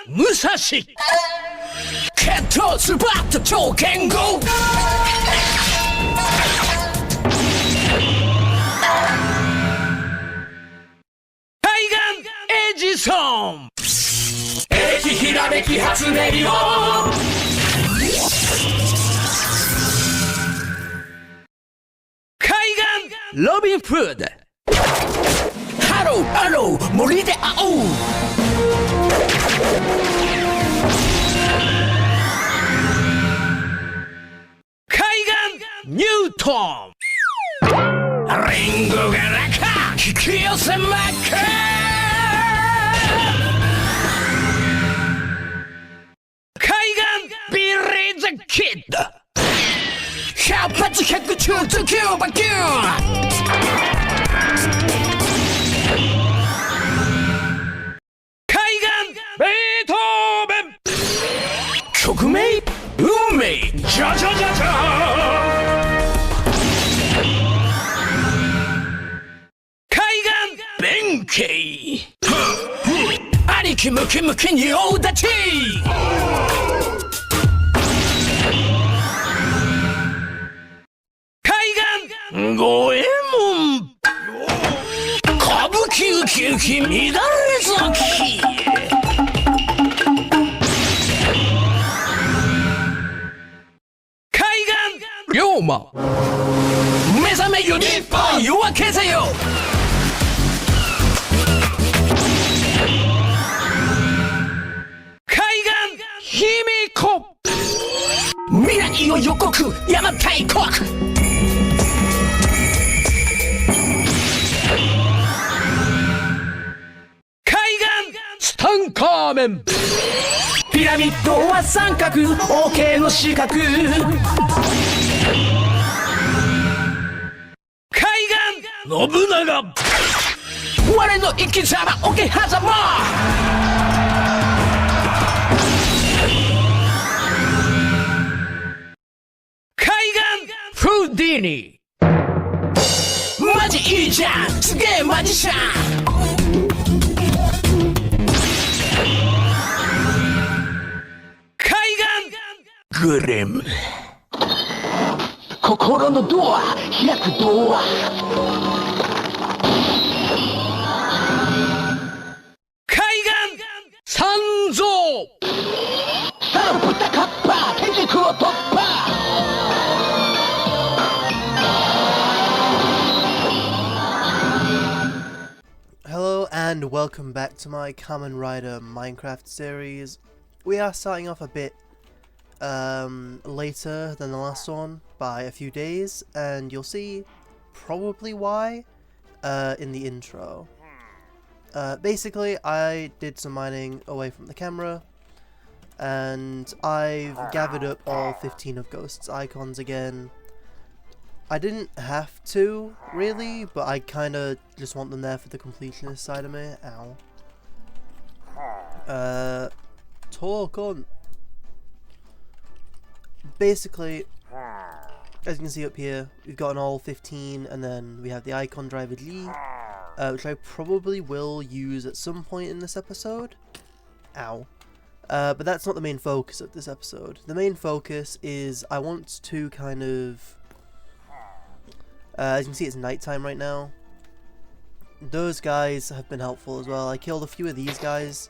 武蔵決闘スパッと超剣豪海岸エジソン駅ひらめき初音リボ海岸ロビンフードハローアロー森で会おう海岸ニュートンリンゴが中引き寄せまく海岸ビリーザキッド百発百中とキューバキューベートーベン曲名運命じゃじゃじゃじゃ海岸弁慶兄貴ムキムキに大立ち海岸五右衛門歌舞伎ウキウキ乱れ咲き龍馬目覚めよ日本夜明けぜよ海岸卑弥呼未来を予告邪馬台国海岸ツタンカーメンピラミッドは三角 OK の四角海岸信長我の生き様桶狭間海岸フーディーニマジいいじゃんすげえマジシャン海岸グリム心のドア開くドア海岸三蔵サルブタカッパ天竺を突破Hello and welcome back to my Kamen Rider Minecraft series. We are starting off a bit later than the last one by a few days, and you'll see probably why in the intro. Basically, I did some mining away from the camera, and I've gathered up all 15 of Ghost's icons again. I didn't have to, really, but I kinda just want them there for the completionist side of me. Ow. Talk on. Basically, as you can see up here, we've gotten all 15, and then we have the icon driver Lee, which I probably will use at some point in this episode. Ow. But that's not the main focus of this episode. The main focus is I want to kind of... as you can see, it's nighttime right now. Those guys have been helpful as well. I killed a few of these guys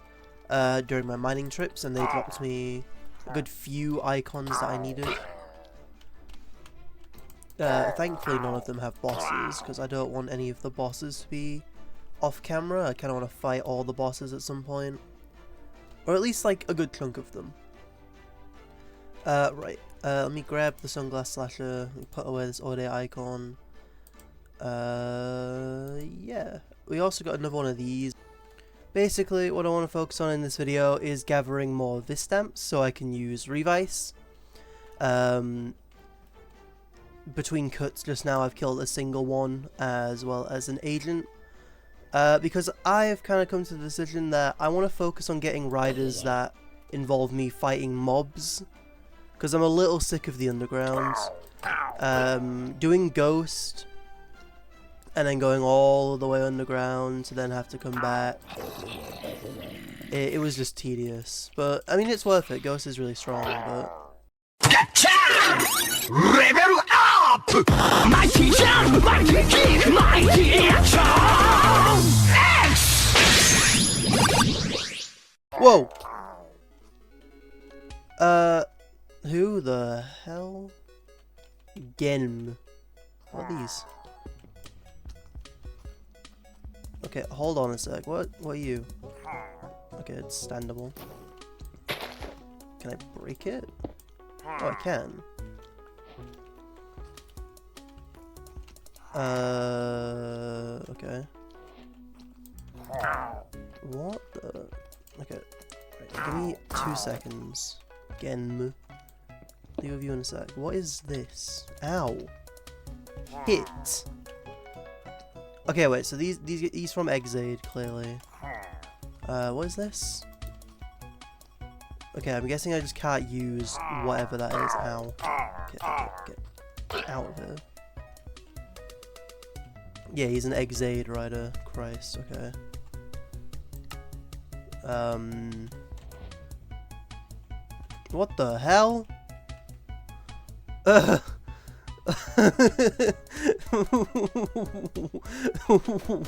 during my mining trips, and they dropped me a good few icons that I needed. Thankfully none of them have bosses, because I don't want any of the bosses to be off camera. I kind of want to fight all the bosses at some point. Or at least like a good chunk of them. Right. Let me grab the sunglass slasher, put away this all day icon. Yeah. We also got another one of these. Basically, what I want to focus on in this video is gathering more Vis stamps so I can use Revice. Between cuts just now I've killed a single one as well as an agent. Because I've kind of come to the decision that I want to focus on getting riders that involve me fighting mobs. Because I'm a little sick of the underground. Doing Ghost and then going all the way underground to then have to come back. it was just tedious. But, I mean, it's worth it. Ghost is really strong, but... Level up! Mighty jump, mighty kick, mighty action! X! Whoa! Who the hell? Gen. What are these? Okay, hold on a sec. What are you? Okay, it's standable. Can I break it? Oh, I can. Okay. What the? Okay. Right, give me 2 seconds. Gen. Leave with you in a sec. What is this? Ow. Hit. Okay, wait, so these from Exade, clearly. What is this? Okay, I'm guessing I just can't use whatever that is. Ow. Get out of here. Yeah, he's an Exade rider. Christ, okay. What the hell?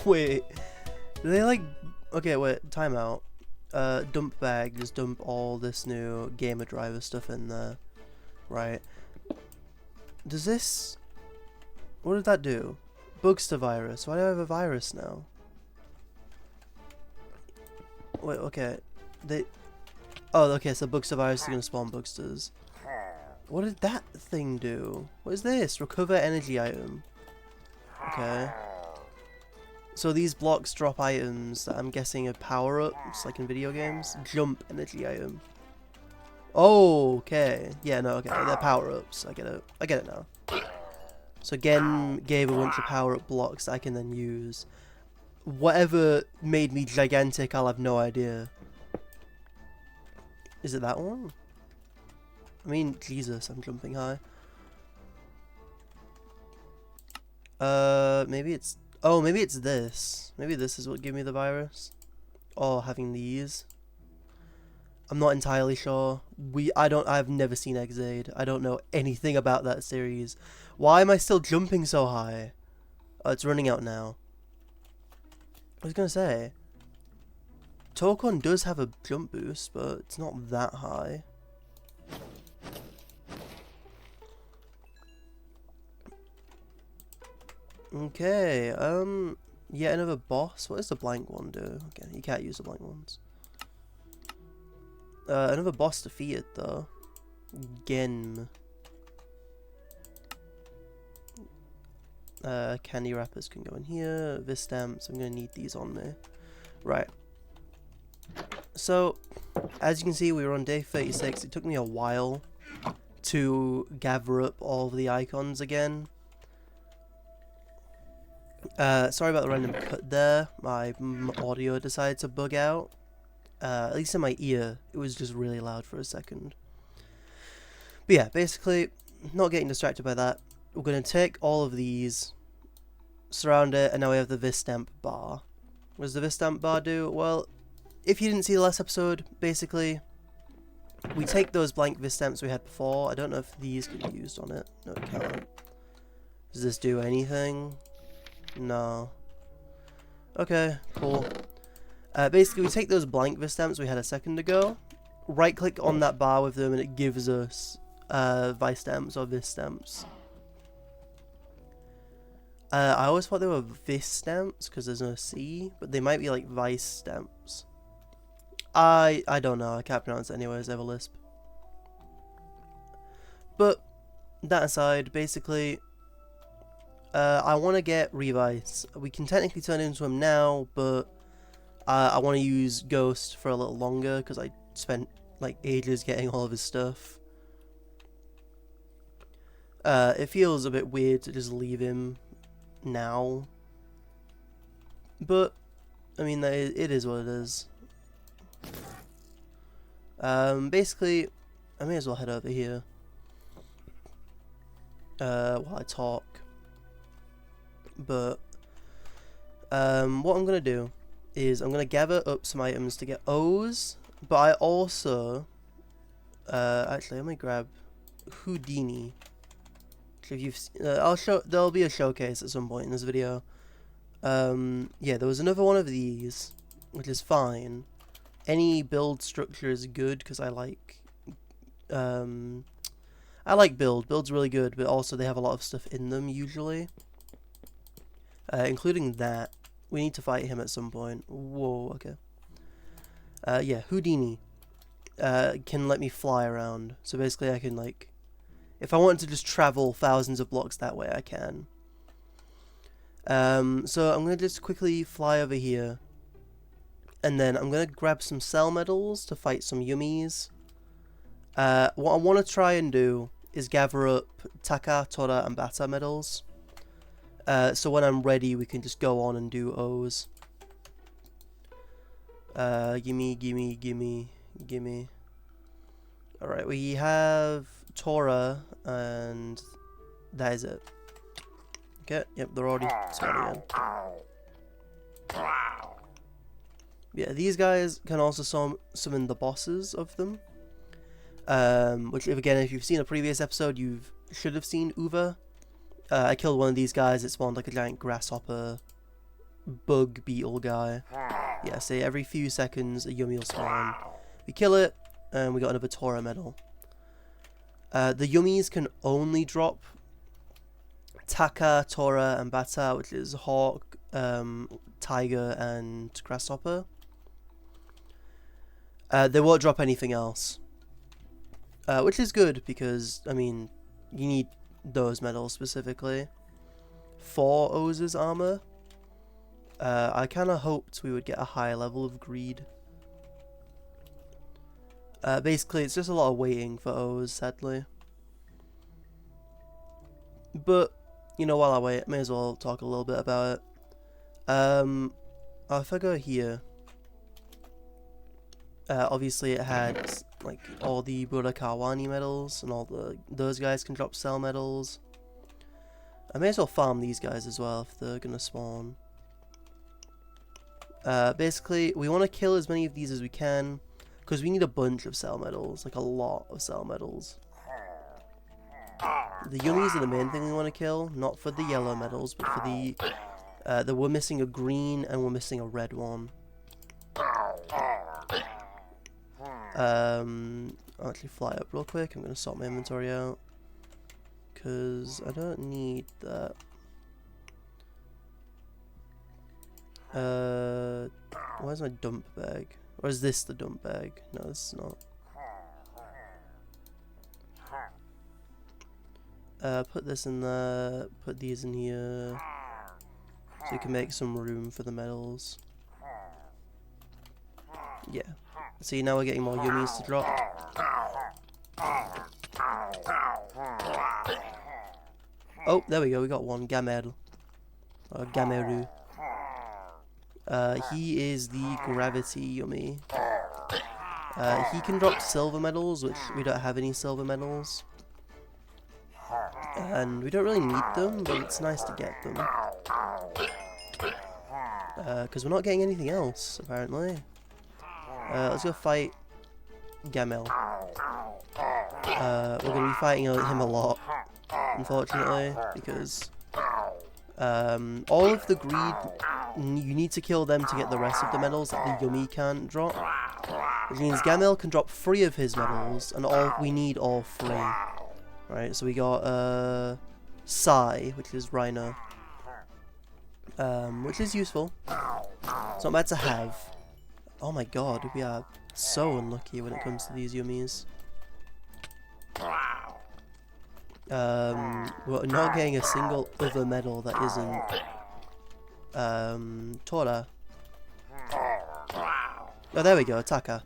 Wait. Do they like... Okay, wait, timeout. Dump bag, just dump all this new gamer driver stuff in there. Right. Does this... What did that do? Bugster virus. Why do I have a virus now? Wait, okay. Oh, okay, so Bugster virus is gonna spawn Bugsters. What did that thing do? What is this? Recover energy item. Okay. So these blocks drop items that I'm guessing are power-ups, like in video games. Jump energy item. Oh, okay. Yeah, no, okay. They're power-ups. I get it. I get it now. So Gen gave a bunch of power-up blocks that I can then use. Whatever made me gigantic, I'll have no idea. Is it that one? I mean, Jesus, I'm jumping high. Maybe it's... Oh, maybe it's this. Maybe this is what gave me the virus. Or having these. I'm not entirely sure. I've never seen Exade. I don't know anything about that series. Why am I still jumping so high? Oh, it's running out now. I was gonna say... Tokon does have a jump boost, but it's not that high. Okay, yet another boss. What does the blank one do? Okay, you can't use the blank ones. Another boss defeated though. Gen. Candy wrappers can go in here. Vis stamps, I'm gonna need these on me. Right. So, as you can see, we were on day 36. It took me a while to gather up all of the icons again. Sorry about the random cut there. My audio decided to bug out. At least in my ear, it was just really loud for a second. But yeah, basically, not getting distracted by that. We're going to take all of these, surround it, and now we have the Vis stamp bar. What does the Vis stamp bar do? Well, if you didn't see the last episode, basically, we take those blank Vis stamps we had before. I don't know if these can be used on it. No, it can't. Does this do anything? No. Okay, cool. Basically, we take those blank Vis stamps we had a second ago, right-click on that bar with them, and it gives us Vice stamps or Vis stamps. I always thought they were Vis stamps because there's no C, but they might be like Vice stamps. I don't know. I can't pronounce it anyways. I have a lisp. But that aside, basically. I want to get Revice. We can technically turn into him now, but I want to use Ghost for a little longer because I spent like ages getting all of his stuff. It feels a bit weird to just leave him now, but I mean it is what it is. Basically, I may as well head over here while I talk. But what I'm gonna do is I'm gonna gather up some items to get O's, but I also actually let me grab Houdini. Actually, if you've I'll show, there'll be a showcase at some point in this video. Yeah, there was another one of these, which is fine. Any build structure is good because I like build. Build's really good, but also they have a lot of stuff in them usually, including that. We need to fight him at some point. Whoa, okay. Yeah, Houdini can let me fly around. So basically I can, like, if I wanted to just travel thousands of blocks that way, I can. So I'm going to just quickly fly over here. And then I'm going to grab some cell medals to fight some yummies. What I want to try and do is gather up Taka, Tora, and Bata medals. So when I'm ready, we can just go on and do O's. Gimme, gimme, gimme, gimme. Alright, we have Tora, and that is it. Okay, yep, they're already spawning in. Yeah, these guys can also summon the bosses of them. Which, if you've seen a previous episode, you should have seen Uva. I killed one of these guys. It spawned like a giant grasshopper bug beetle guy. Yeah, say every few seconds a yummy will spawn. We kill it, and we got another Tora medal. The yummies can only drop Taka, Tora, and Bata, which is hawk, tiger, and grasshopper. They won't drop anything else. Which is good because, I mean, you need those medals specifically for Oz's armor. I kind of hoped we would get a high level of greed. Basically, it's just a lot of waiting for Oz, sadly. But, you know, while I wait, I may as well talk a little bit about it. If I go here, obviously it had like all the Burakawani medals, and those guys can drop cell medals. I may as well farm these guys as well if they're gonna spawn. Basically, we want to kill as many of these as we can, because we need a bunch of cell medals, like a lot of cell medals. The yummies are the main thing we want to kill, not for the yellow medals, but for the we're missing a green and we're missing a red one. I'll actually fly up real quick. I'm going to sort my inventory out, because I don't need that. Where's my dump bag? Or is this the dump bag? No, this is not. Put this in there, put these in here, so you can make some room for the medals. Yeah. See, now we're getting more yummies to drop. Oh, there we go, we got one, Gamer. Or Gameru. He is the gravity yummy. He can drop silver medals, which we don't have any silver medals. And we don't really need them, but it's nice to get them. Because we're not getting anything else, apparently. Let's go fight Gamel. We're going to be fighting him a lot, unfortunately, because all of the greed, you need to kill them to get the rest of the medals that the yummy can't drop. Which means Gamel can drop 3 of his medals, and we need all 3. Right, so we got Sai, which is Rhino, which is useful. It's not bad to have. Oh my god, we are so unlucky when it comes to these yummies. We're not getting a single other medal that isn't Tora. Oh, there we go, Taka.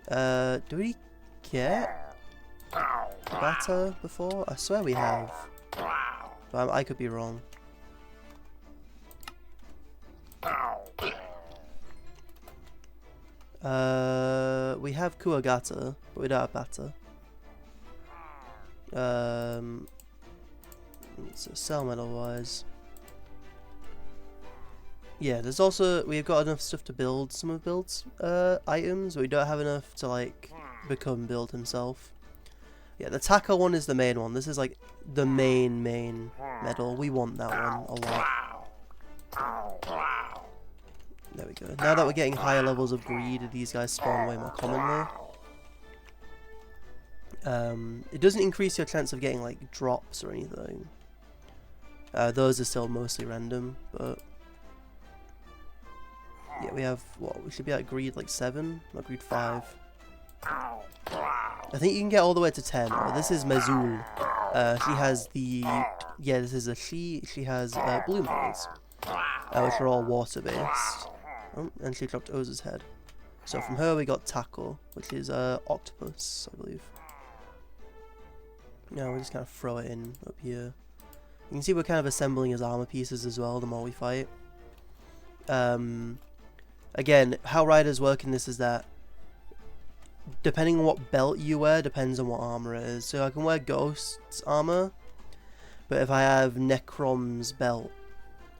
Do we get Bata before? I swear we have. But I could be wrong. We have Kuwagata, but we don't have Bata. So cell medal wise. yeah, there's also, we've got enough stuff to build some of Build's items, but we don't have enough to like become Build himself. Yeah, the Taka one is the main one. This is like the main medal. We want that one a lot. There we go. Now that we're getting higher levels of greed, these guys spawn way more commonly. It doesn't increase your chance of getting like drops or anything. Those are still mostly random, but yeah, we have what, we should be at greed like 7, not greed 5. I think you can get all the way to 10. Oh, this is Mezul. She has the, yeah, this is a she has blue medals, which are all water based. Oh, and she dropped Oza's head. So from her we got Taco, which is octopus, I believe. Now we'll just kind of throw it in up here. You can see we're kind of assembling his armor pieces as well the more we fight. Again, how riders work in this is that depending on what belt you wear depends on what armor it is. So I can wear Ghost's armor, but if I have Necrom's belt,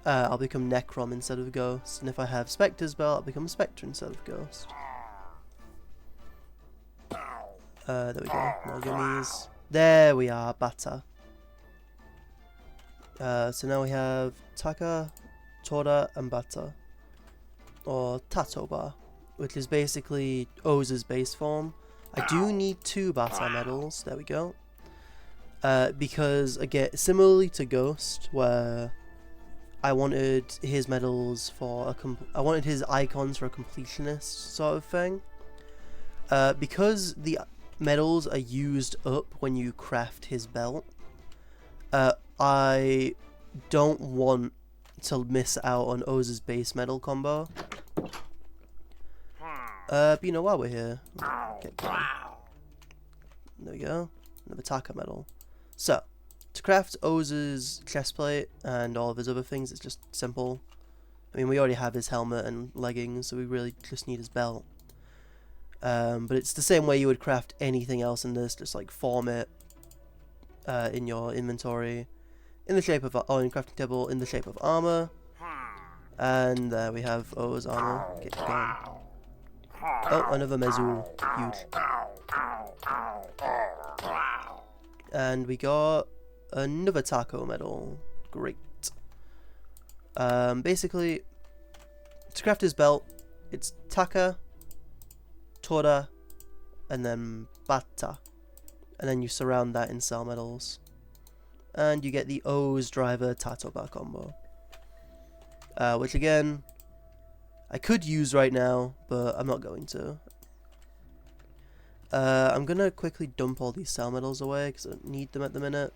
I'll become Necrom instead of Ghost. And if I have Spectre's belt, I'll become Spectre instead of Ghost. There we go, more gummies. There we are, Bata. So now we have Taka, Tora, and Bata. Or Tatoba, which is basically Oza's base form. I do need 2 Bata medals, there we go. Because, again, similarly to Ghost, where I wanted his medals for I wanted his icons for a completionist sort of thing. Because the medals are used up when you craft his belt, I don't want to miss out on Oza's base medal combo. But you know, while we're here, get going. There we go, another Taka medal. So, to craft Oza's chestplate and all of his other things, it's just simple. I mean, we already have his helmet and leggings, so we really just need his belt. But it's the same way you would craft anything else in this, just like form it in your inventory, in the shape of, or in crafting table, in the shape of armor. And there we have Oza's armor. Get going. Oh, another Mezul. Huge. And we got another Taco medal. Great. Basically, to craft his belt, it's Taka, Tora, and then Bata. And then you surround that in cell medals. And you get the O's driver Tatoba combo. Which again, I could use right now, but I'm not going to. I'm gonna quickly dump all these cell medals away because I don't need them at the minute.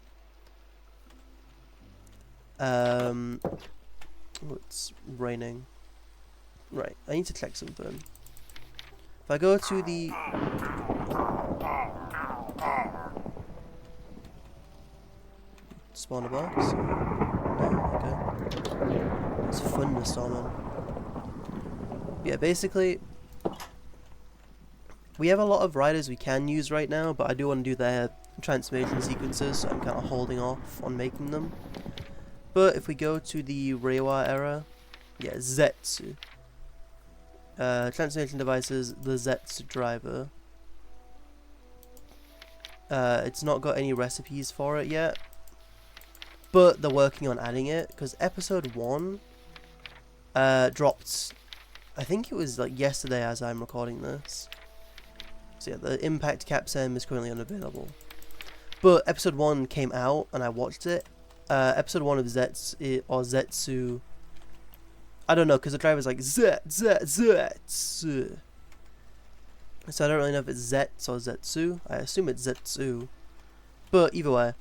Oh, it's raining. Right, I need to check something. If I go to the spawner box, no, okay. It's thunderstorming. Yeah, basically, we have a lot of riders we can use right now, but I do want to do their transformation sequences, so I'm kind of holding off on making them. But if we go to the Reiwa era, yeah, Zetsu. Transformation devices, the Zetsu driver. It's not got any recipes for it yet, but they're working on adding it, because episode 1 dropped, I think it was like yesterday as I'm recording this. So yeah, the Impact Capsem is currently unavailable. But episode 1 came out and I watched it. Episode 1 of Zetsu, or Zetsu, I don't know, because the driver's like Zetsu. So I don't really know if it's Zets or Zetsu. I assume it's Zetsu. But either way,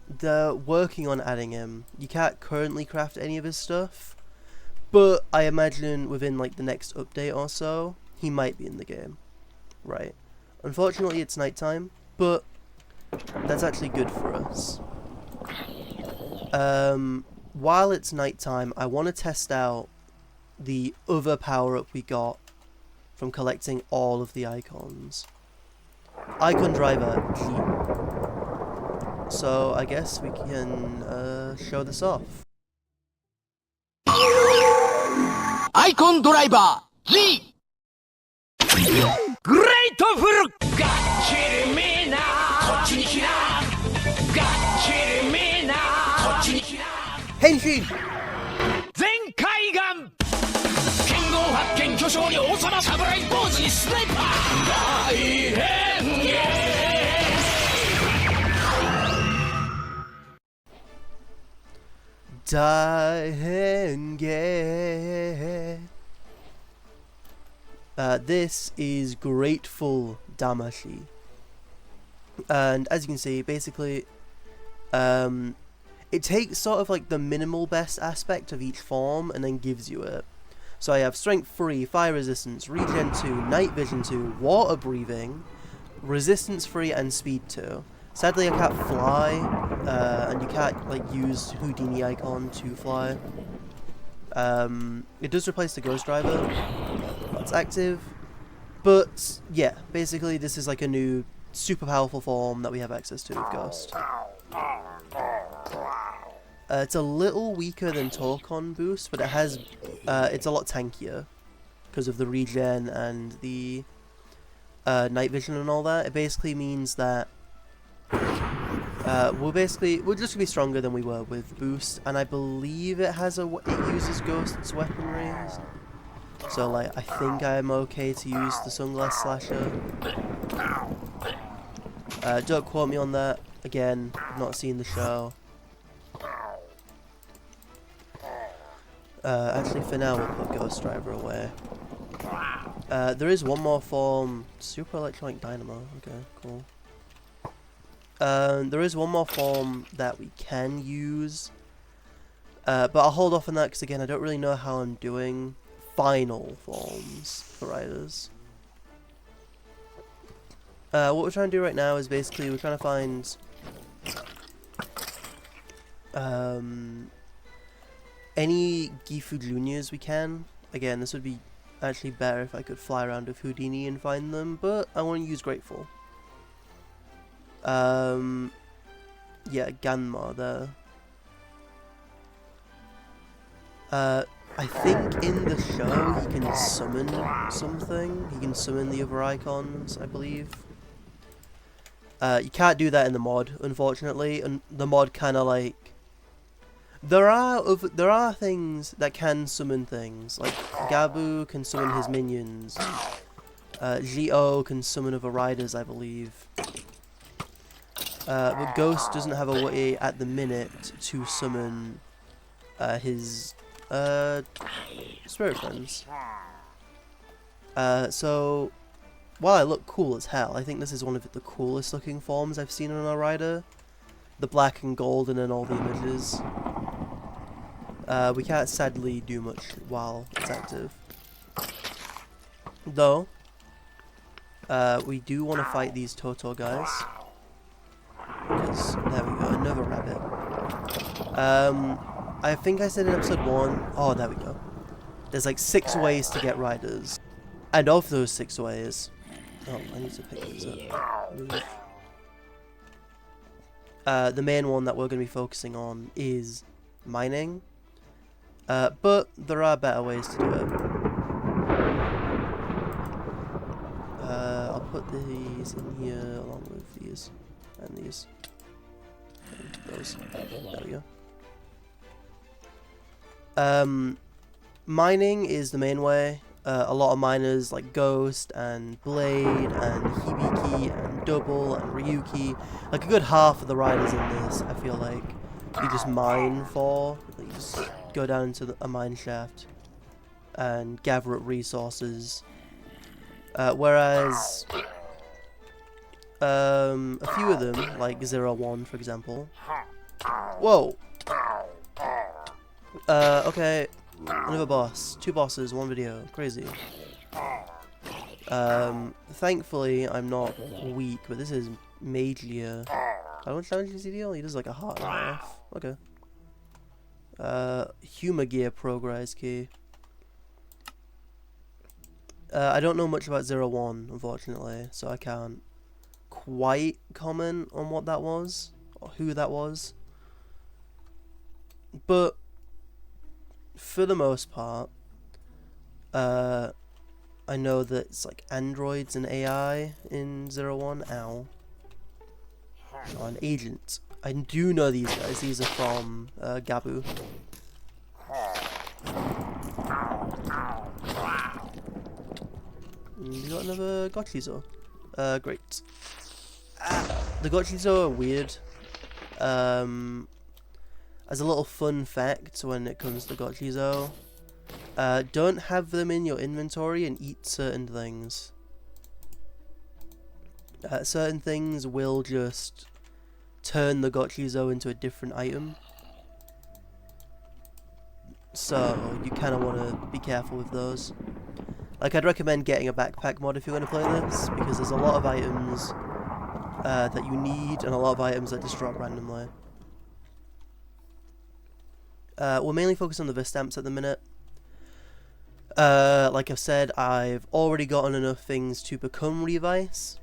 they're working on adding him. You can't currently craft any of his stuff, but I imagine within like the next update or so, he might be in the game. Right. Unfortunately, it's nighttime, but that's actually good for us. While it's nighttime, I want to test out the other power-up we got from collecting all of the icons. Icon driver G. So I guess we can show this off. アイコンドライバー G グレートフルガッチリミーナこっちに来なガッチリミーナこっちに来な変身。全海岸剣豪発見巨匠に王様侍坊主にスナイパー大変形大変形。This is Grateful Damashi. And as you can see, basically, it takes sort of like the minimal best aspect of each form and then gives you it. So I have Strength 3, Fire Resistance, Regen 2, Night Vision 2, Water Breathing, Resistance 3, and Speed 2. Sadly, I can't fly, and you can't like use Houdini icon to fly. It does replace the Ghost Driver. That's active. But yeah, basically this is like a new super powerful form that we have access to with Ghost. It's a little weaker than Torcon boost, but it has it's a lot tankier because of the regen and the night vision and all that. It basically means that we're just gonna be stronger than we were with boost, and I believe it uses Ghost's weaponry. So like I think I'm okay to use the Sunglass Slasher. Don't quote me on that. Again, not seen the show. Actually, for now, we'll put Ghost Driver away. There is one more form. Super Electronic Dynamo. Okay, cool. There is one more form that we can use. But I'll hold off on that because, again, I don't really know how I'm doing final forms for riders. What we're trying to do right now is basically we're trying to find any Gifu Juniors we can. Again, this would be actually better if I could fly around with Houdini and find them, but I want to use Grateful. Yeah, Ganma there. I think in the show he can summon something. He can summon the other icons, I believe. You can't do that in the mod, unfortunately, and the mod kind of like... There are things that can summon things, like Gabu can summon his minions. Gio can summon other riders, I believe. But Ghost doesn't have a way at the minute to summon his spirit friends. So while I look cool as hell, I think this is one of the coolest looking forms I've seen on a rider. The black and golden and all the images. We can't sadly do much while it's active. Though, we do want to fight these Toto guys. Because, there we go, another rabbit. I think I said in episode 1, oh there we go. There's like 6 ways to get riders. And of those 6 ways, oh I need to pick this up. Move. The main one that we're going to be focusing on is mining. But there are better ways to do it. I'll put these in here along with these and these. And those. There we go. Mining is the main way. A lot of miners like Ghost and Blade and Hibiki and Double and Ryuki, like a good half of the riders in this, I feel like you just mine for. You just go down into a mine shaft and gather up resources. Whereas a few of them, like 01 for example. Whoa! Okay. Another boss. 2 bosses, 1 video. Crazy. Thankfully, I'm not weak, but this is majorly how much damage does he deal? He does like a heart and a half. Okay. Humor Gear Progress key. I don't know much about 01, unfortunately, so I can't quite comment on what that was, or who that was. But for the most part, I know that it's like androids and AI in 01. Ow. Oh, an agent. I do know these guys. These are from Gabu. You got another Gotchizo. Great. The Gotchizo are weird. As a little fun fact when it comes to Gotchizo, don't have them in your inventory and eat certain things. Certain things will just turn the Gotchizo into a different item. So you kind of want to be careful with those. Like, I'd recommend getting a backpack mod if you're going to play this, because there's a lot of items that you need and a lot of items that just drop randomly. We'll mainly focus on the Vistamps at the minute. Like I've said, I've already gotten enough things to become Revice,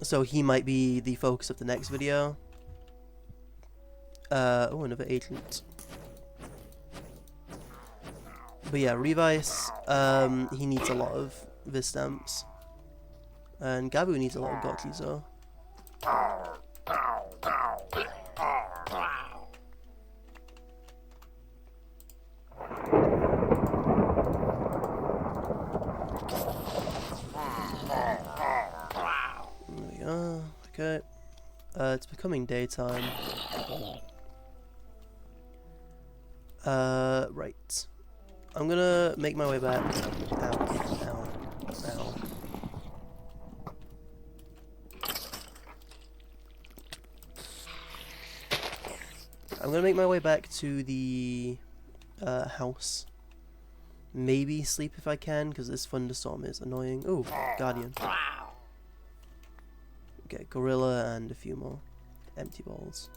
so he might be the focus of the next video. Oh, another agent. But yeah, Revice, he needs a lot of Vistamps. And Gabu needs a lot of Gotchizo. There we go, okay. It's becoming daytime. Right. I'm gonna make my way back. Ow, ow, ow. I'm gonna make my way back to the house. Maybe sleep if I can, because this thunderstorm is annoying. Ooh, Guardian. Okay, Gorilla and a few more empty balls.